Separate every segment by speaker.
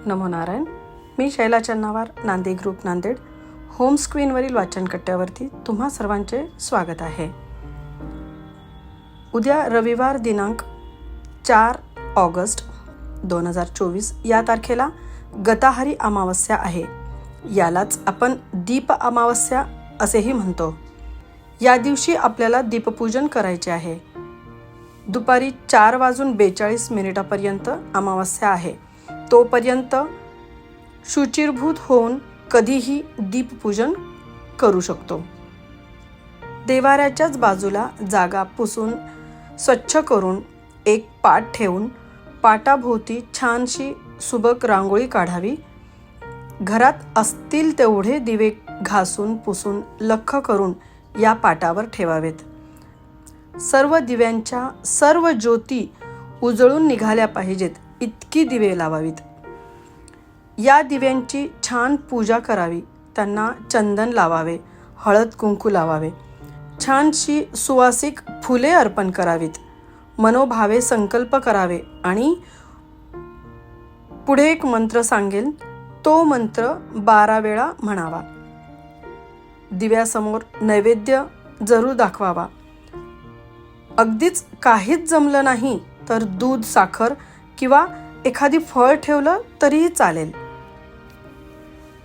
Speaker 1: नमो नारायण. मी शैला चन्नावार, नांदे group Nanded. Home स्क्रीनवरील वाचनकट्ट्यावरती तुम्हा सर्वांचे स्वागत आहे. उद्या रविवार दिनांक 4 ऑगस्ट 2024 या तारखेला गताहारी अमावस्या आहे. यालाच आपण दीप अमावस्या असेही म्हणतो. या दिवशी आपल्याला दीपपूजन करायचे आहे. दुपारी 4:42 अमावस्या आहे. तोपर्यंत शुचिर्भूत होऊन कधीही दीपपूजन करू शकतो. देवाऱ्याच्याच बाजूला जागा पुसून स्वच्छ करून एक पाट ठेवून पाटाभोवती छानशी सुबक रांगोळी काढावी. घरात असतील तेवढे दिवे घासून पुसून लख्ख करून या पाटावर ठेवावेत. सर्व दिव्यांच्या सर्व ज्योती उजळून निघाल्या पाहिजेत इतकी दिवे लावावीत. या दिव्यांची छान पूजा करावी. त्यांना चंदन लावावे, हळद कुंकू लावावे, छानशी सुवासिक फुले अर्पण करावीत, मनोभावे संकल्प करावे आणि पुढे एक मंत्र सांगेल तो मंत्र 12 वेळा म्हणावा. दिव्यासमोर नैवेद्य जरूर दाखवावा. अगदीच काहीच जमलं नाही तर दूध, साखर किंवा एखादी फळ ठेवलं तरीही चालेल.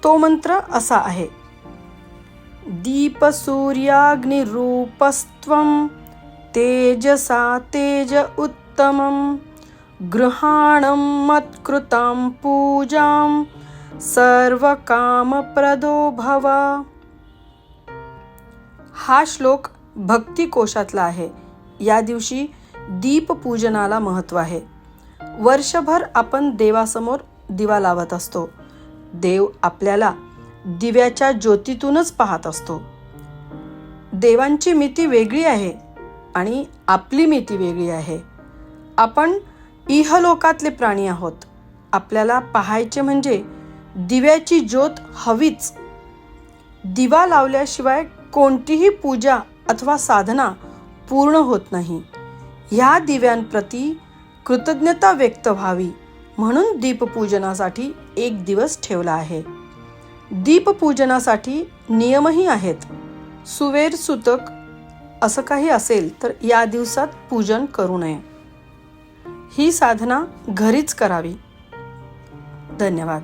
Speaker 1: तो मंत्र असा आहे: दीप सूर्याग्निरूपस्त्वं तेजसा तेज उत्तमं गृहाणं मत्कृतां पूजां सर्वकामप्रदो भव. हा श्लोक भक्ती कोशातला आहे. या दिवशी दीपपूजनाला महत्त्व आहे. वर्षभर आपण देवासमोर दिवा लावत असतो. देव आपल्याला दिव्याच्या ज्योतीतूनच पाहत असतो. देवांची मिती वेगळी आहे आणि आपली मिती वेगळी आहे. आपण इहलोकातले प्राणी आहोत. आपल्याला पाहायचे म्हणजे दिव्याची ज्योत हवीच. दिवा लावल्याशिवाय कोणतीही पूजा अथवा साधना पूर्ण होत नाही. ह्या दिव्यांप्रती कृतज्ञता व्यक्त व्हावी म्हणून दीपपूजनासाठी एक दिवस ठेवला आहे. दीपपूजनासाठी नियमही आहेत. सुवेर सुतक असं काही असेल तर या दिवसात पूजन करू नये. ही साधना घरीच करावी. धन्यवाद.